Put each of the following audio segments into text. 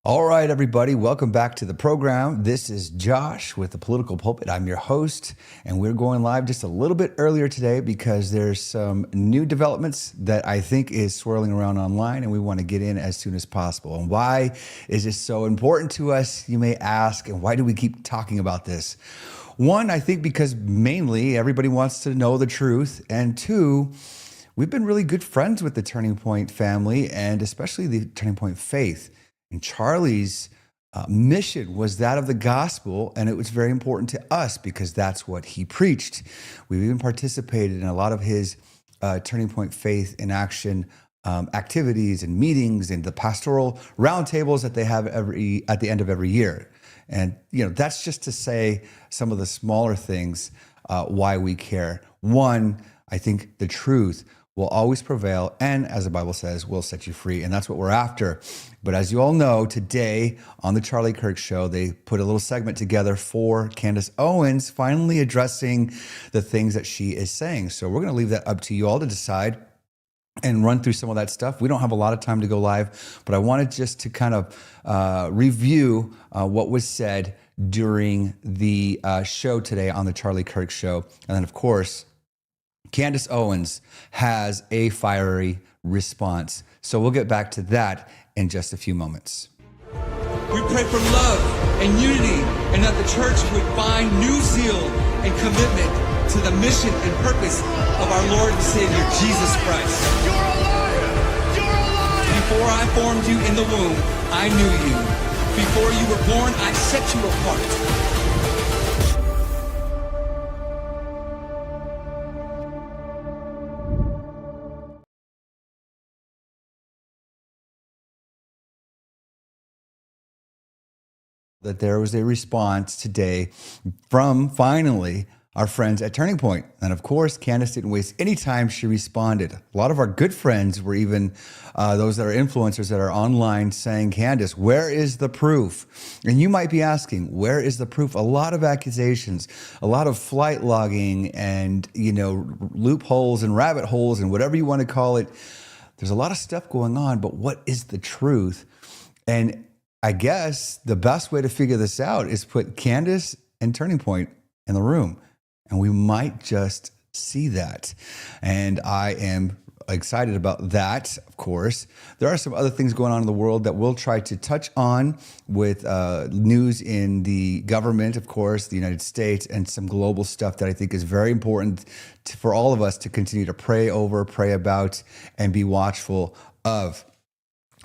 All right, everybody, welcome back to the program. This is Josh with the Political Pulpit. I'm your host, and we're going live just a little bit earlier today because there's some new developments that I think is swirling around online, and we want to get in as soon as possible. And why is this so important to us, you may ask, and why do we keep talking about this? One, I think because mainly everybody wants to know the truth, and two, we've been really good friends with the Turning Point family, and especially the Turning Point faith. And Charlie's mission was that of the gospel, and it was very important to us because that's what he preached. We've even participated in a lot of his Turning Point Faith in Action activities and meetings and the pastoral roundtables that they have at the end of every year. And that's just to say some of the smaller things why we care. One, I think the truth will always prevail, and as the Bible says, will set you free, and that's what we're after. But as you all know, today on the Charlie Kirk Show, they put a little segment together for Candace Owens, finally addressing the things that she is saying. So we're going to leave that up to you all to decide and run through some of that stuff. We don't have a lot of time to go live, but I wanted just to kind of review what was said during the show today on the Charlie Kirk Show. And then, of course, Candace Owens has a fiery response. So we'll get back to that in just a few moments. We pray for love and unity, and that the church would find new zeal and commitment to the mission and purpose of our Lord and Savior, Jesus Christ. You're a liar! You're a liar! Before I formed you in the womb, I knew you. Before you were born, I set you apart. That there was a response today from finally our friends at Turning Point. And of course, Candace didn't waste any time. She responded. A lot of our good friends were even those that are influencers that are online saying, Candace, where is the proof? And you might be asking, where is the proof? A lot of accusations, a lot of flight logging and, loopholes and rabbit holes and whatever you want to call it. There's a lot of stuff going on, but what is the truth? And I guess the best way to figure this out is put Candace and Turning Point in the room, and we might just see that. And I am excited about that, of course. There are some other things going on in the world that we'll try to touch on with news in the government, of course, the United States, and some global stuff that I think is very important for all of us to continue to pray over, pray about, and be watchful of.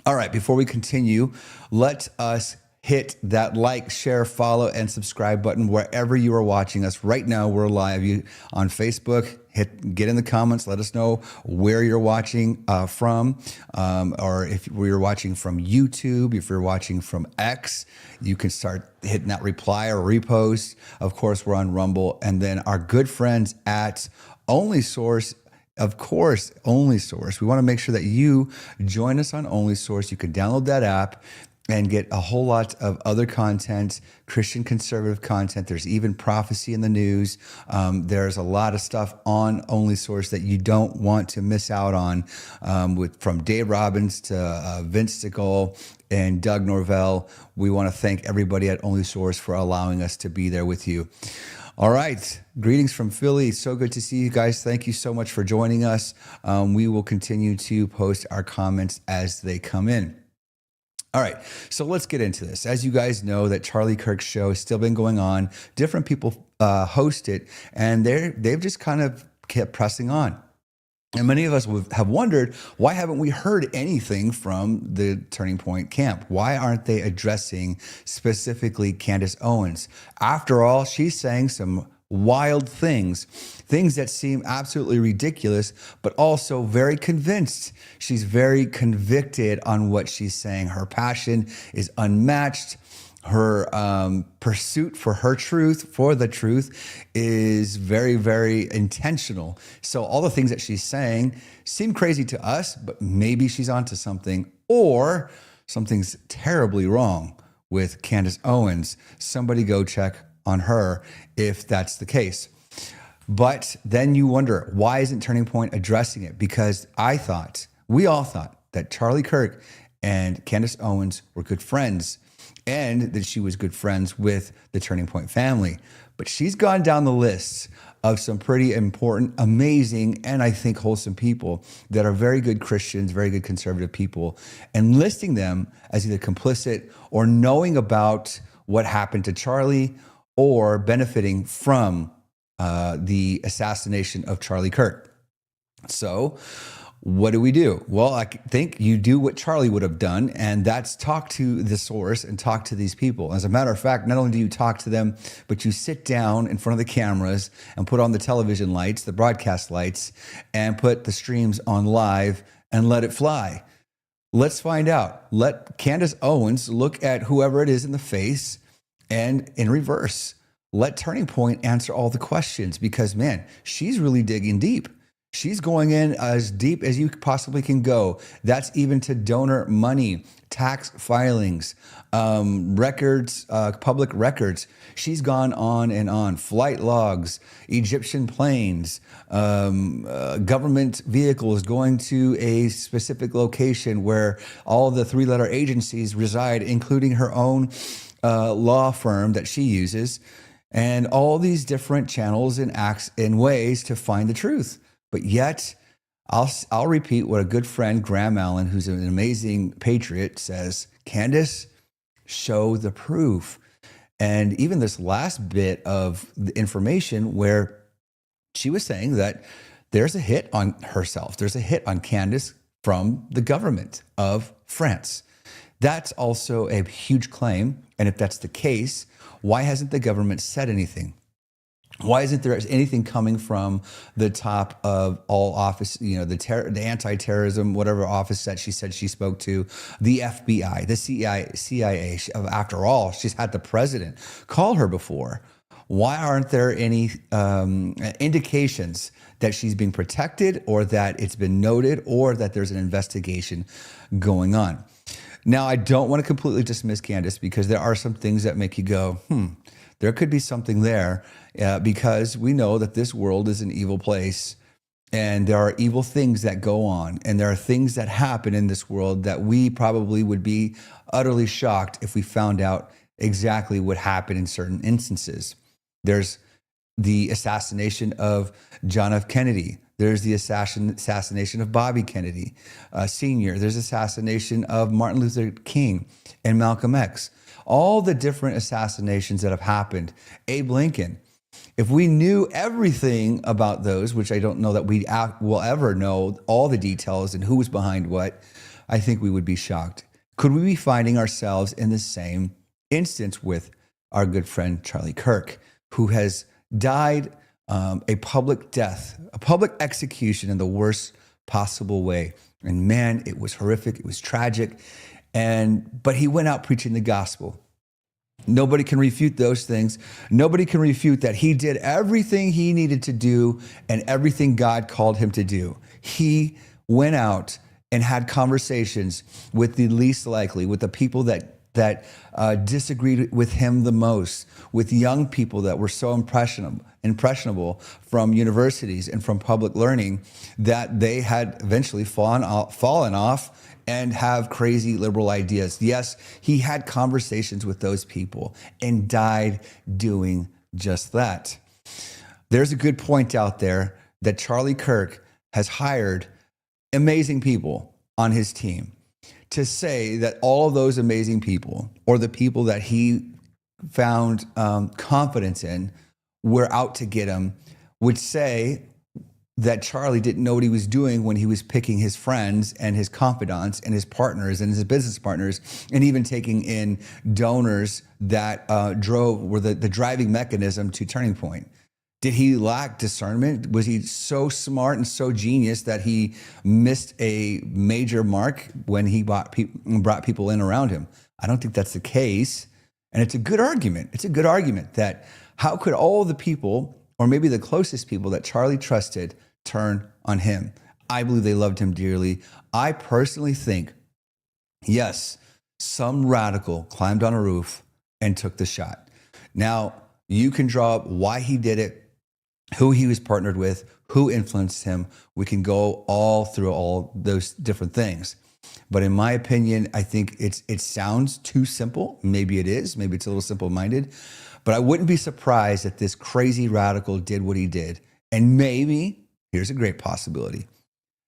All right, before we continue, let us hit that like, share, follow, and subscribe button wherever you are watching us. Right now, we're live on Facebook. Get in the comments. Let us know where you're watching from, or if you're watching from YouTube, if you're watching from X, you can start hitting that reply or repost. Of course, we're on Rumble. And then our good friends at OnlySource. Of course, OnlySource. We want to make sure that you join us on OnlySource. You can download that app and get a whole lot of other content, Christian conservative content. There's even prophecy in the news. There's a lot of stuff on OnlySource that you don't want to miss out on, from Dave Robbins to Vince Stigall and Doug Norvell. We want to thank everybody at OnlySource for allowing us to be there with you. All right. Greetings from Philly. So good to see you guys. Thank you so much for joining us. We will continue to post our comments as they come in. All right. So let's get into this. As you guys know, that Charlie Kirk show has still been going on. Different people host it, and they've just kind of kept pressing on. And many of us have wondered, why haven't we heard anything from the Turning Point camp? Why aren't they addressing specifically Candace Owens? After all, she's saying some wild things that seem absolutely ridiculous, but also very convinced. She's very convicted on what she's saying. Her passion is unmatched. Her pursuit for the truth is very, very intentional. So all the things that she's saying seem crazy to us, but maybe she's onto something, or something's terribly wrong with Candace Owens. Somebody go check on her if that's the case. But then you wonder, why isn't Turning Point addressing it? Because we all thought that Charlie Kirk and Candace Owens were good friends, and that she was good friends with the Turning Point family. But she's gone down the list of some pretty important, amazing, and I think wholesome people that are very good Christians, very good conservative people, and listing them as either complicit or knowing about what happened to Charlie or benefiting from the assassination of Charlie Kirk. So what do? Well, I think you do what Charlie would have done, and that's talk to the source and talk to these people. As a matter of fact, not only do you talk to them, but you sit down in front of the cameras and put on the television lights, the broadcast lights, and put the streams on live and let it fly. Let's find out. Let Candace Owens look at whoever it is in the face and in reverse. Let Turning Point answer all the questions because, man, she's really digging deep. She's going in as deep as you possibly can go. That's even to donor money, tax filings, records, public records. She's gone on and on. Flight logs, Egyptian planes, government vehicles going to a specific location where all the three-letter agencies reside, including her own law firm that she uses, and all these different channels and acts and ways to find the truth. But yet, I'll repeat what a good friend, Graham Allen, who's an amazing patriot, says, Candace, show the proof. And even this last bit of the information where she was saying that there's a hit on herself, there's a hit on Candace from the government of France. That's also a huge claim. And if that's the case, why hasn't the government said anything? Why isn't there anything coming from the top of all office, the anti-terrorism, whatever office that she said she spoke to, the FBI, the CIA? After all, she's had the president call her before. Why aren't there any indications that she's being protected or that it's been noted or that there's an investigation going on? Now, I don't want to completely dismiss Candace because there are some things that make you go, there could be something there because we know that this world is an evil place and there are evil things that go on and there are things that happen in this world that we probably would be utterly shocked if we found out exactly what happened in certain instances. There's the assassination of John F. Kennedy. There's the assassination of Bobby Kennedy Sr. There's assassination of Martin Luther King and Malcolm X. All the different assassinations that have happened. Abe Lincoln. If we knew everything about those, which I don't know that we will ever know all the details and who was behind what, I think we would be shocked. Could we be finding ourselves in the same instance with our good friend Charlie Kirk, who has died a public death, a public execution in the worst possible way? And man, it was horrific. It was tragic. But he went out preaching the gospel. Nobody can refute those things. Nobody can refute that he did everything he needed to do and everything God called him to do. He went out and had conversations with the least likely, with the people that disagreed with him the most, with young people that were so impressionable from universities and from public learning that they had eventually fallen off and have crazy liberal ideas. Yes, he had conversations with those people and died doing just that. There's a good point out there that Charlie Kirk has hired amazing people on his team to say that all of those amazing people or the people that he found confidence in were out to get him, would say that Charlie didn't know what he was doing when he was picking his friends and his confidants and his partners and his business partners, and even taking in donors that were the driving mechanism to Turning Point. Did he lack discernment? Was he so smart and so genius that he missed a major mark when he brought people in around him? I don't think that's the case. And it's a good argument. It's a good argument that how could all the people, or maybe the closest people that Charlie trusted, turn on him? I believe they loved him dearly. I personally think, yes, some radical climbed on a roof and took the shot. Now, you can draw up why he did it, who he was partnered with, who influenced him. We can go all through all those different things. But in my opinion, I think it sounds too simple. Maybe it is. Maybe it's a little simple-minded. But I wouldn't be surprised if this crazy radical did what he did. And maybe, here's a great possibility,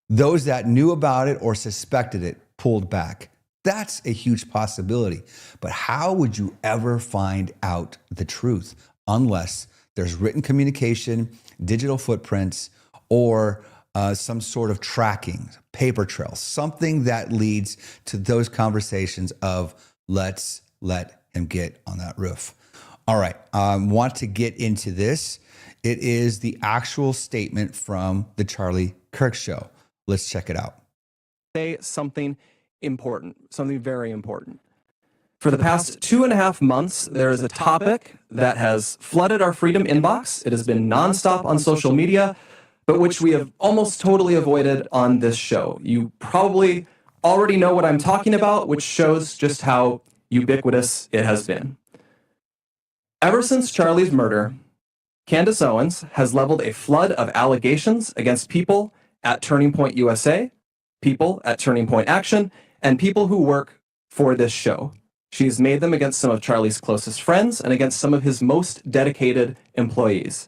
those that knew about it or suspected it pulled back. That's a huge possibility. But how would you ever find out the truth unless there's written communication, digital footprints, or some sort of tracking, paper trail, something that leads to those conversations of let's let him get on that roof. All right, want to get into this. It is the actual statement from the Charlie Kirk Show. Let's check it out. Say something important, something very important. For the past 2.5 months, there is a topic that has flooded our freedom inbox. It has been nonstop on social media, but which we have almost totally avoided on this show. You probably already know what I'm talking about, which shows just how ubiquitous it has been. Ever since Charlie's murder, Candace Owens has leveled a flood of allegations against people at Turning Point USA, people at Turning Point Action, and people who work for this show. She's made them against some of Charlie's closest friends and against some of his most dedicated employees.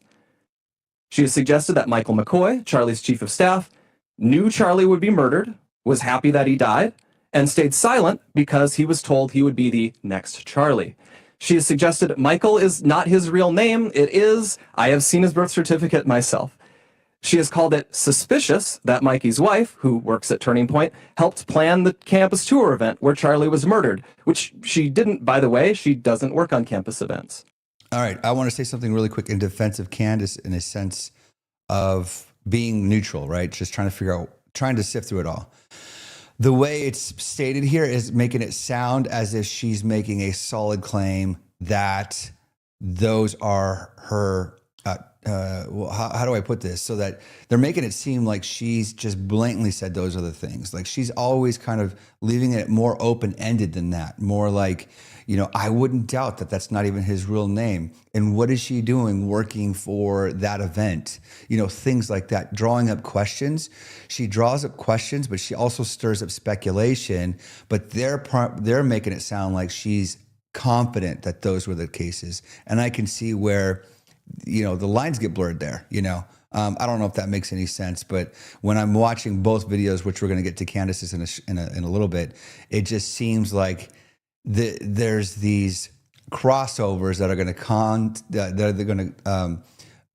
She has suggested that Michael McCoy, Charlie's chief of staff, knew Charlie would be murdered, was happy that he died, and stayed silent because he was told he would be the next Charlie. She has suggested Michael is not his real name. It is. I have seen his birth certificate myself. She has called it suspicious that Mikey's wife, who works at Turning Point, helped plan the campus tour event where Charlie was murdered, which she didn't, by the way. She doesn't work on campus events. All right, I want to say something really quick in defense of Candace in a sense of being neutral, right? Just trying to sift through it all. The way it's stated here is making it sound as if she's making a solid claim that those are her, well, how do I put this? So that they're making it seem like she's just blatantly said those are the things. Like she's always kind of leaving it more open-ended than that. More like, you know, I wouldn't doubt that that's not even his real name. And what is she doing working for that event? You know, things like that, drawing up questions. She draws up questions, but she also stirs up speculation. But they're making it sound like she's confident that those were the cases. And I can see where, you know, the lines get blurred there, you know. I don't know if that makes any sense, but when I'm watching both videos, which we're going to get to Candace's in a little bit, it just seems like there's these crossovers that are going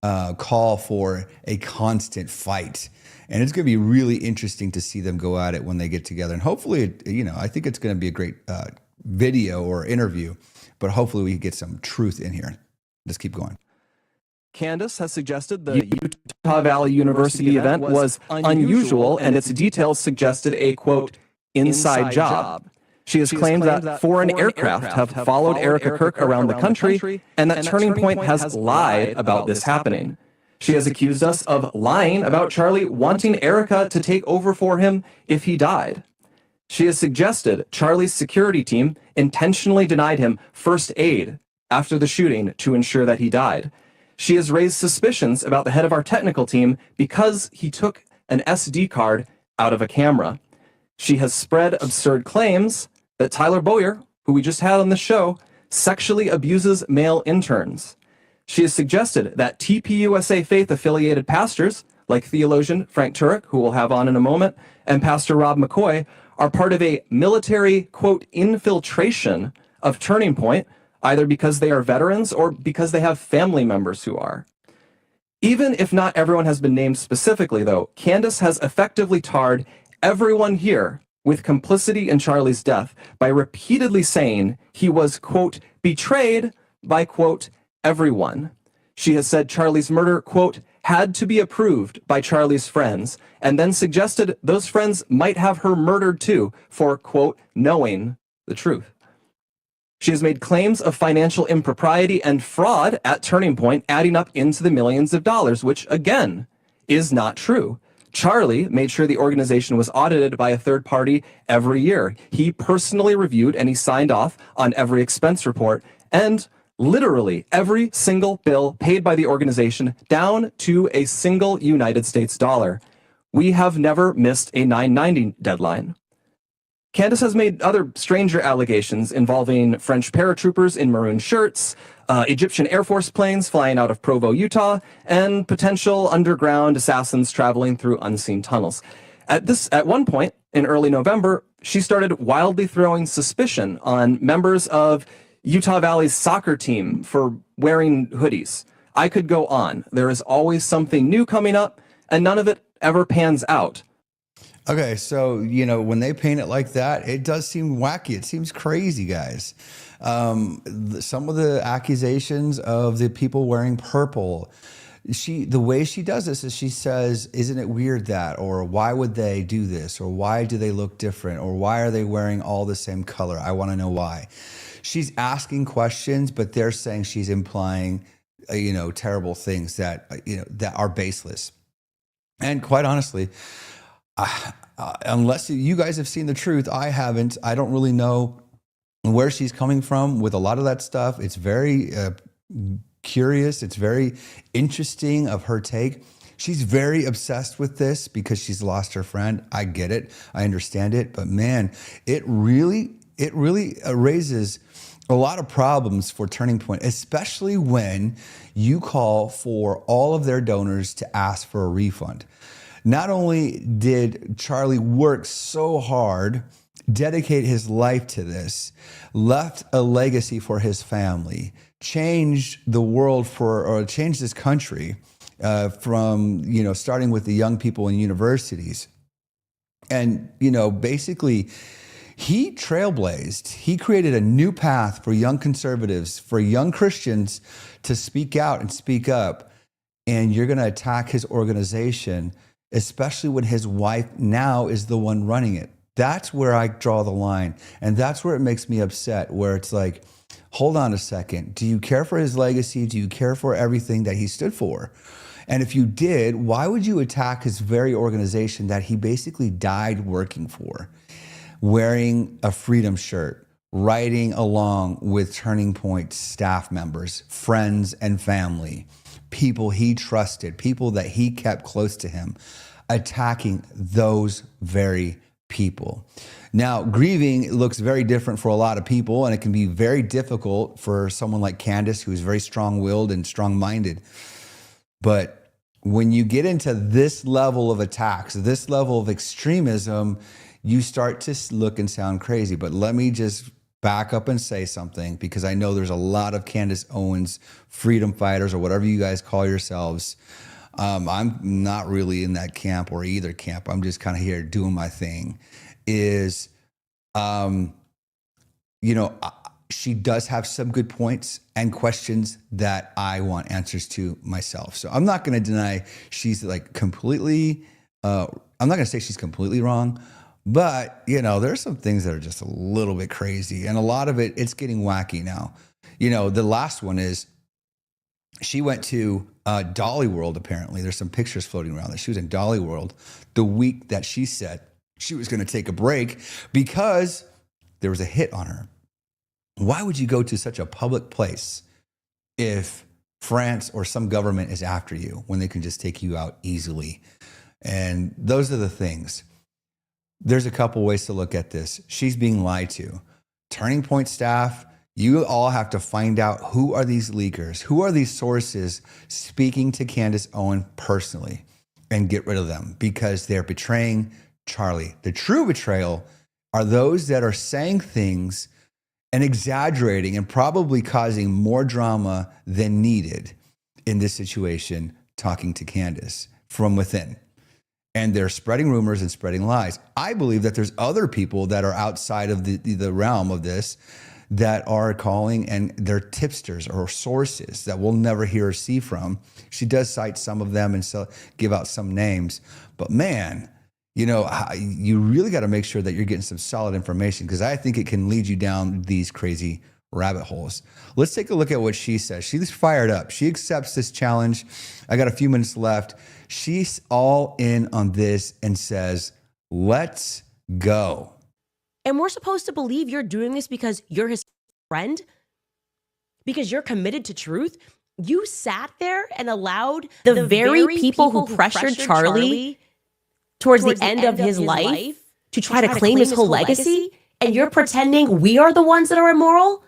to call for a constant fight, and it's going to be really interesting to see them go at it when they get together. And hopefully, you know, I think it's going to be a great video or interview, but hopefully we get some truth in here. Let's keep going. Candace has suggested the Utah Valley University event was unusual, and its details suggested a, quote, inside job. She has claimed that foreign aircraft have followed Erica Kirk around the country, and that Turning Point has lied about this happening. She has accused us of lying about Charlie wanting Erica to take over for him if he died. She has suggested Charlie's security team intentionally denied him first aid after the shooting to ensure that he died. She has raised suspicions about the head of our technical team because he took an SD card out of a camera. She has spread absurd claims that Tyler Boyer, who we just had on the show, sexually abuses male interns. She has suggested that TPUSA faith-affiliated pastors, like theologian Frank Turek, who we'll have on in a moment, and Pastor Rob McCoy, are part of a military, quote, infiltration of Turning Point, either because they are veterans or because they have family members who are. Even if not everyone has been named specifically, though, Candace has effectively tarred everyone here with complicity in Charlie's death by repeatedly saying he was, quote, betrayed by, quote, everyone. She has said Charlie's murder, quote, had to be approved by Charlie's friends, and then suggested those friends might have her murdered too for, quote, knowing the truth. She has made claims of financial impropriety and fraud at Turning Point, adding up into the millions of dollars, which, again, is not true. Charlie made sure the organization was audited by a third party every year. He personally reviewed and he signed off on every expense report, and literally every single bill paid by the organization down to a single United States dollar. We have never missed a 990 deadline. Candace has made other stranger allegations involving French paratroopers in maroon shirts, Egyptian Air Force planes flying out of Provo, Utah, and potential underground assassins traveling through unseen tunnels. At one point in early November, she started wildly throwing suspicion on members of Utah Valley's soccer team for wearing hoodies. I could go on. There is always something new coming up, and none of it ever pans out. Okay, so, when they paint it like that, it does seem wacky. It seems crazy, guys. Some of the accusations of the people wearing purple, the way she does this is she says, isn't it weird that, or why would they do this, or why do they look different, or why are they wearing all the same color? I want to know why. She's asking questions, but they're saying she's implying, terrible things that, that are baseless. And quite honestly, unless you guys have seen the truth, I haven't. I don't really know where she's coming from with a lot of that stuff. It's very curious. It's very interesting of her take. She's very obsessed with this because she's lost her friend. I get it. I understand it. But man, it really raises a lot of problems for Turning Point, especially when you call for all of their donors to ask for a refund. Not only did Charlie work so hard, dedicate his life to this, left a legacy for his family, changed the world or changed this country from, starting with the young people in universities. And, basically he trailblazed, he created a new path for young conservatives, for young Christians to speak out and speak up. And you're going to attack his organization, especially when his wife now is the one running it. That's where I draw the line. And that's where it makes me upset, where it's like, hold on a second. Do you care for his legacy? Do you care for everything that he stood for? And if you did, why would you attack his very organization that he basically died working for? Wearing a freedom shirt, riding along with Turning Point staff members, friends and family, people he trusted, people that he kept close to him, attacking those very people. Now, grieving looks very different for a lot of people, and it can be very difficult for someone like Candace, who's very strong-willed and strong-minded. But when you get into this level of attacks, this level of extremism, you start to look and sound crazy. But let me just back up and say something, because I know there's a lot of Candace Owens freedom fighters, or whatever you guys call yourselves. I'm not really in that camp or either camp. I'm just kind of here doing my thing. She does have some good points and questions that I want answers to myself. So I'm not going to deny she's completely, I'm not going to say she's completely wrong, but there's some things that are just a little bit crazy, and a lot of it's getting wacky now. The last one is she went to Dolly World. Apparently there's some pictures floating around that she was in Dolly World the week that she said she was going to take a break because there was a hit on her. Why would you go to such a public place if France or some government is after you when they can just take you out easily? And those are the things. There's a couple ways to look at this. She's being lied to. Turning Point staff, you all have to find out who are these leakers, who are these sources speaking to Candace Owens personally, and get rid of them because they're betraying Charlie. The true betrayal are those that are saying things and exaggerating and probably causing more drama than needed in this situation, talking to Candace from within. And they're spreading rumors and spreading lies. I believe that there's other people that are outside of the realm of this that are calling, and they're tipsters or sources that we'll never hear or see from. She does cite some of them and so give out some names. But man, you really got to make sure that you're getting some solid information, because I think it can lead you down these crazy rabbit holes. Let's take a look at what she says. She's fired up. She accepts this challenge. I got a few minutes left. She's all in on this and says, let's go. And we're supposed to believe you're doing this because you're his friend? Because you're committed to truth? You sat there and allowed the very people who pressured Charlie towards the end of his life to try to claim his whole legacy, and you're pretending we are the ones that are immoral?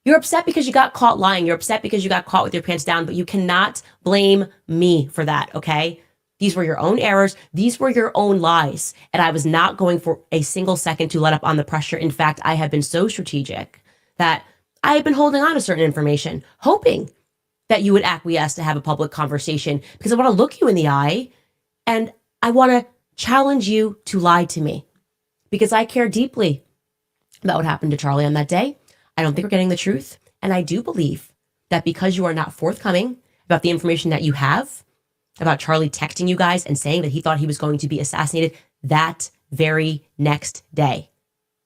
You're upset because you got caught lying. You're upset because you got caught with your pants down, but you cannot blame me for that, okay? These were your own errors. These were your own lies. And I was not going for a single second to let up on the pressure. In fact, I have been so strategic that I have been holding on to certain information, hoping that you would acquiesce to have a public conversation, because I want to look you in the eye and I want to challenge you to lie to me, because I care deeply about what happened to Charlie on that day. I don't think we're getting the truth. And I do believe that because you are not forthcoming about the information that you have about Charlie texting you guys and saying that he thought he was going to be assassinated that very next day.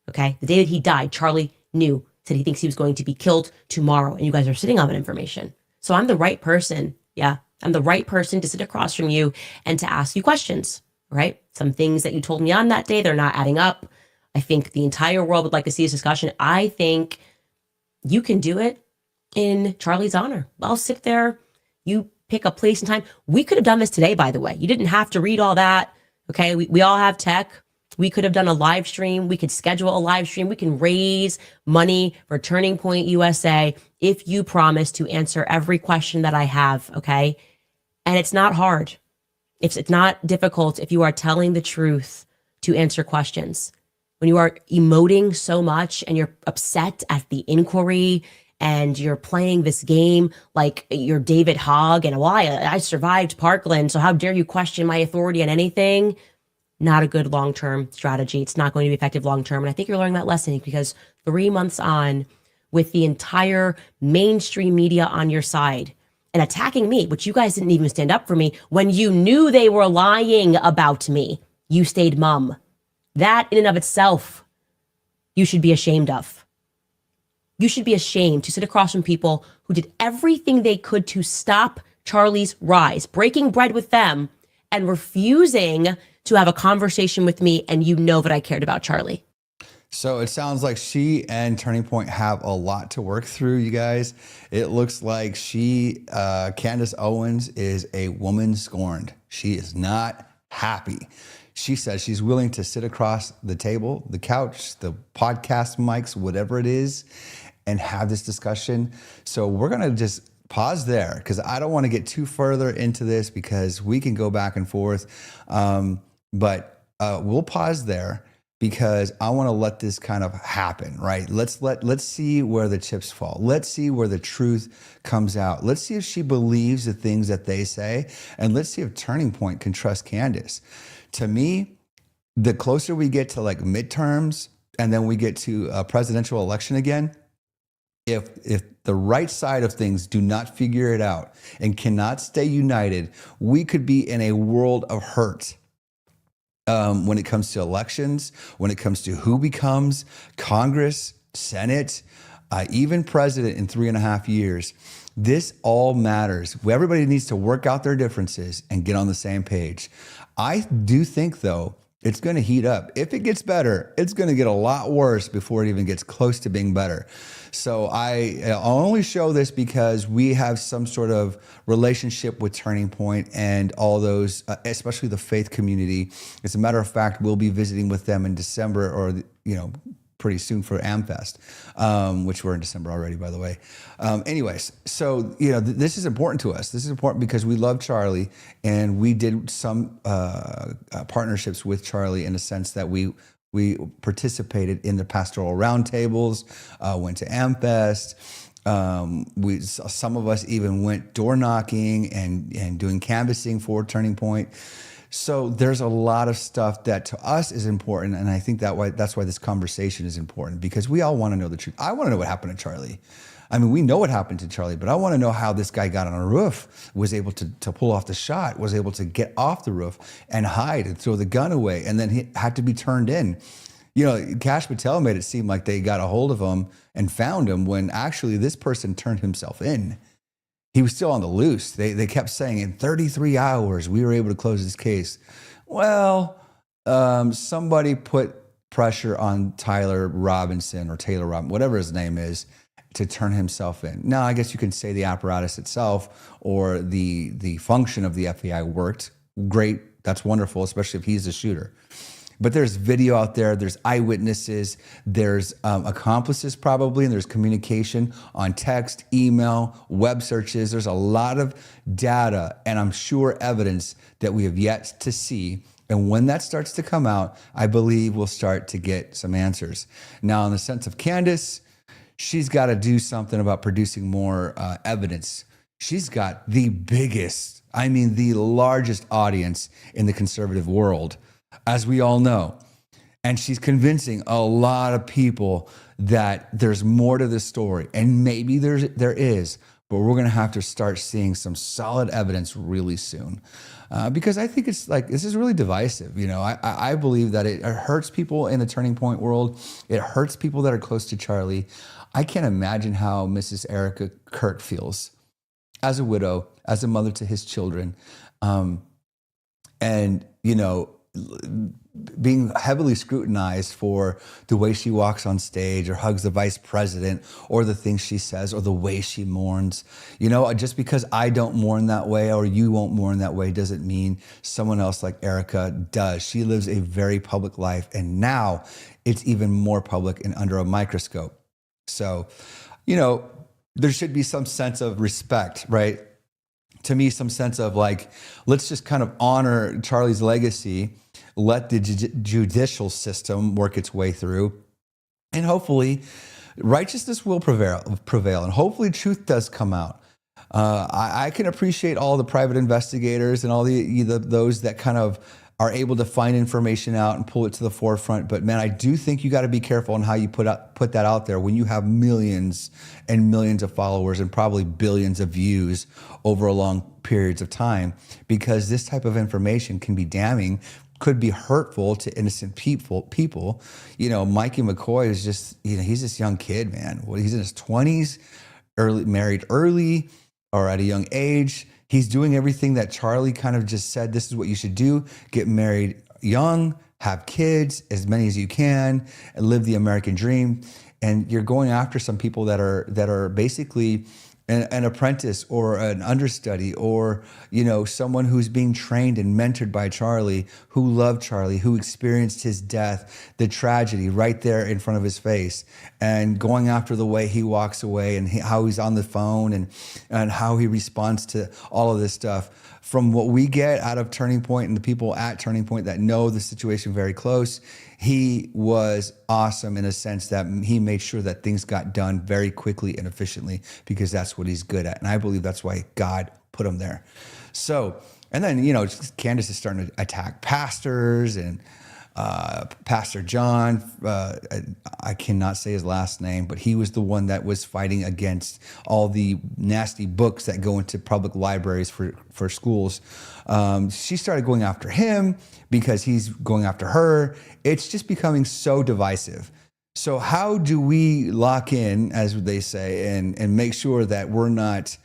Okay. The day that he died, Charlie said he thinks he was going to be killed tomorrow. And you guys are sitting on that information. So I'm the right person. Yeah. I'm the right person to sit across from you and to ask you questions, right? Some things that you told me on that day, they're not adding up. I think the entire world would like to see this discussion. I think you can do it in Charlie's honor. I'll sit there. You pick a place and time. We could have done this today, by the way. You didn't have to read all that. Okay. We all have tech. We could have done a live stream. We could schedule a live stream. We can raise money for Turning Point USA if you promise to answer every question that I have. Okay. And it's not hard. It's not difficult if you are telling the truth to answer questions. When you are emoting so much and you're upset at the inquiry and you're playing this game like you're David Hogg and I survived Parkland, so how dare you question my authority on anything? Not a good long-term strategy. It's not going to be effective long-term. And I think you're learning that lesson because 3 months on, with the entire mainstream media on your side and attacking me, which you guys didn't even stand up for me when you knew they were lying about me, you stayed mum. That in and of itself, you should be ashamed of. You should be ashamed to sit across from people who did everything they could to stop Charlie's rise, breaking bread with them and refusing to have a conversation with me. And you know that I cared about Charlie. So it sounds like she and Turning Point have a lot to work through, you guys. It looks like Candace Owens is a woman scorned. She is not happy. She says she's willing to sit across the table, the couch, the podcast mics, whatever it is, and have this discussion. So we're going to just pause there because I don't want to get too further into this because we can go back and forth. But we'll pause there because I want to let this kind of happen, right? Let's see where the chips fall. Let's see where the truth comes out. Let's see if she believes the things that they say. And let's see if Turning Point can trust Candace. To me, the closer we get to like midterms and then we get to a presidential election again, if the right side of things do not figure it out and cannot stay united, we could be in a world of hurt. When it comes to elections, when it comes to who becomes Congress, Senate, even president in 3.5 years, this all matters. Everybody needs to work out their differences and get on the same page. I do think, though, it's going to heat up. If it gets better, it's going to get a lot worse before it even gets close to being better. So I'll only show this because we have some sort of relationship with Turning Point and all those, especially the faith community. As a matter of fact, we'll be visiting with them in December or, pretty soon for AmFest, which we're in December already, by the way. Anyways, so, this is important to us. This is important because we love Charlie and we did some partnerships with Charlie in the sense that we participated in the pastoral roundtables, went to AmFest. Some of us even went door knocking and doing canvassing for Turning Point. So there's a lot of stuff that to us is important. And I think that's why this conversation is important because we all want to know the truth. I want to know what happened to Charlie. I mean, we know what happened to Charlie, but I want to know how this guy got on a roof, was able to pull off the shot, was able to get off the roof and hide and throw the gun away. And then he had to be turned in. Kash Patel made it seem like they got a hold of him and found him when actually this person turned himself in. He was still on the loose. They kept saying in 33 hours, we were able to close this case. Well, somebody put pressure on Taylor Robinson, whatever his name is, to turn himself in. Now, I guess you can say the apparatus itself or the function of the FBI worked. Great. That's wonderful, especially if he's the shooter. But there's video out there, there's eyewitnesses, there's accomplices probably, and there's communication on text, email, web searches. There's a lot of data and I'm sure evidence that we have yet to see. And when that starts to come out, I believe we'll start to get some answers. Now, in the sense of Candace, she's got to do something about producing more evidence. She's got the biggest, the largest audience in the conservative world, as we all know. And she's convincing a lot of people that there's more to this story. And maybe there is, but we're going to have to start seeing some solid evidence really soon. Because I think it's like, this is really divisive. I believe that it hurts people in the Turning Point world. It hurts people that are close to Charlie. I can't imagine how Mrs. Erica Kirk feels as a widow, as a mother to his children. Being heavily scrutinized for the way she walks on stage or hugs the vice president or the things she says or the way she mourns. Just because I don't mourn that way or you won't mourn that way doesn't mean someone else like Erica does. She lives a very public life, and now it's even more public and under a microscope. So, there should be some sense of respect, right? To me, some sense of like, let's just kind of honor Charlie's legacy, let the judicial system work its way through, and hopefully righteousness will prevail, and hopefully truth does come out. I can appreciate all the private investigators and all those that kind of are able to find information out and pull it to the forefront. But man, I do think you got to be careful on how you put that out there when you have millions and millions of followers and probably billions of views over a long periods of time, because this type of information can be damning, could be hurtful to innocent people. Mikey McCoy is just, he's this young kid, man. He's in his 20s, married early or at a young age. He's doing everything that Charlie kind of just said, this is what you should do. Get married young, have kids, as many as you can, and live the American dream. And you're going after some people that are basically an apprentice or an understudy or, someone who's being trained and mentored by Charlie, who loved Charlie, who experienced his death, the tragedy right there in front of his face, and going after the way he walks away and how he's on the phone and how he responds to all of this stuff. From what we get out of Turning Point and the people at Turning Point that know the situation very close, he was awesome in a sense that he made sure that things got done very quickly and efficiently, because that's what he's good at. And I believe that's why God put him there. So, and then, Candace is starting to attack pastors and Pastor John, I cannot say his last name, but he was the one that was fighting against all the nasty books that go into public libraries for schools. She started going after him because he's going after her. It's just becoming so divisive. So how do we lock in, as they say, and make sure that we're not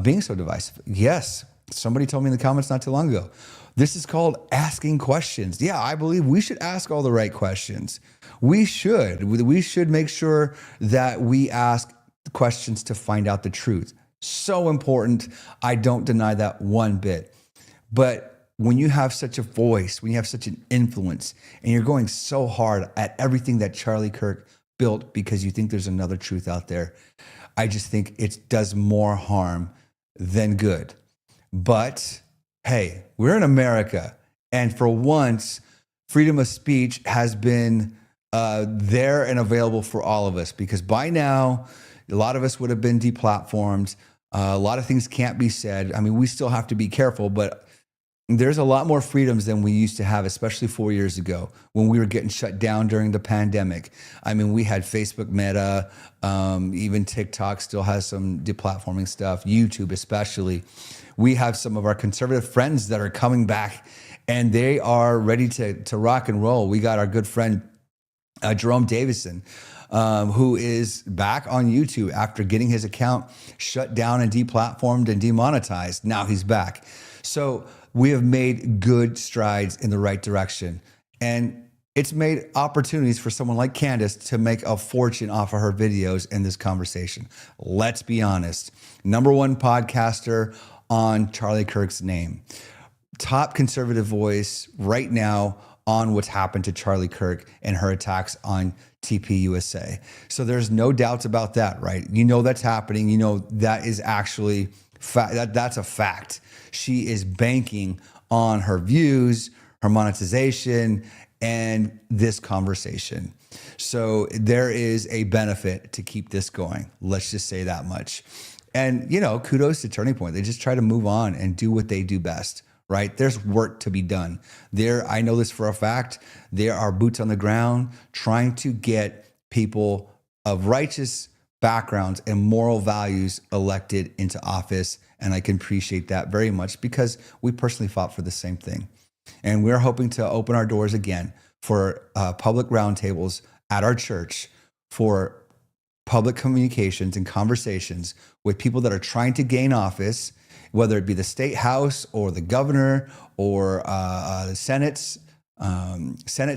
being so divisive? Yes, somebody told me in the comments not too long ago, this is called asking questions. Yeah, I believe we should ask all the right questions. We should make sure that we ask questions to find out the truth. So important. I don't deny that one bit. But when you have such a voice, when you have such an influence, and you're going so hard at everything that Charlie Kirk built because you think there's another truth out there, I just think it does more harm than good. But hey, we're in America, and for once, freedom of speech has been there and available for all of us, because by now, a lot of us would have been deplatformed. A lot of things can't be said. We still have to be careful, but there's a lot more freedoms than we used to have, especially 4 years ago when we were getting shut down during the pandemic. We had Facebook, Meta, even TikTok still has some deplatforming stuff, YouTube especially. We have some of our conservative friends that are coming back, and they are ready to rock and roll. We got our good friend, Jerome Davison, who is back on YouTube after getting his account shut down and deplatformed and demonetized. Now he's back. So we have made good strides in the right direction. And it's made opportunities for someone like Candace to make a fortune off of her videos in this conversation. Let's be honest. #1 podcaster on Charlie Kirk's name. Top conservative voice right now on what's happened to Charlie Kirk and her attacks on TPUSA. So there's no doubts about that, right? You know that's happening. You know that is actually that's a fact. She is banking on her views, her monetization, and this conversation. So there is a benefit to keep this going. Let's just say that much. And, you know, kudos to Turning Point. They just try to move on and do what they do best, right? There's work to be done. I know this for a fact. There are boots on the ground trying to get people of righteous backgrounds and moral values elected into office. And I can appreciate that very much because we personally fought for the same thing. And we're hoping to open our doors again for public roundtables at our church for public communications and conversations with people that are trying to gain office, whether it be the state house or the governor or Senate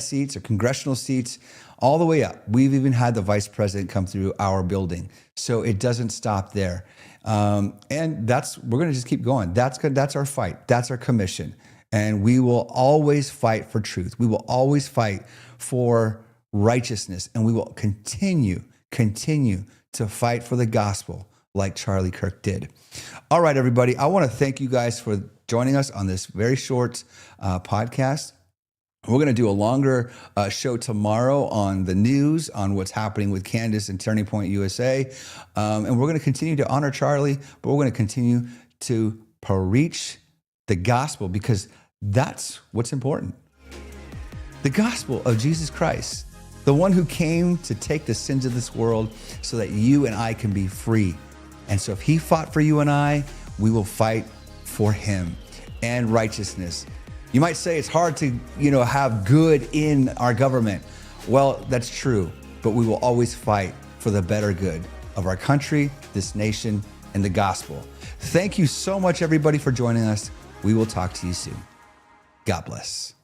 seats or congressional seats, all the way up. We've even had the vice president come through our building. So it doesn't stop there. And we're going to just keep going. That's our fight. That's our commission. And we will always fight for truth. We will always fight for righteousness. And we will continue to fight for the gospel like Charlie Kirk did. All right, everybody. I want to thank you guys for joining us on this very short podcast. We're going to do a longer show tomorrow on the news, on what's happening with Candace and Turning Point USA. And we're going to continue to honor Charlie, but we're going to continue to preach the gospel because that's what's important. The gospel of Jesus Christ, the one who came to take the sins of this world so that you and I can be free. And so if he fought for you and I, we will fight for him and righteousness. You might say it's hard to, have good in our government. Well, that's true, but we will always fight for the better good of our country, this nation, and the gospel. Thank you so much, everybody, for joining us. We will talk to you soon. God bless.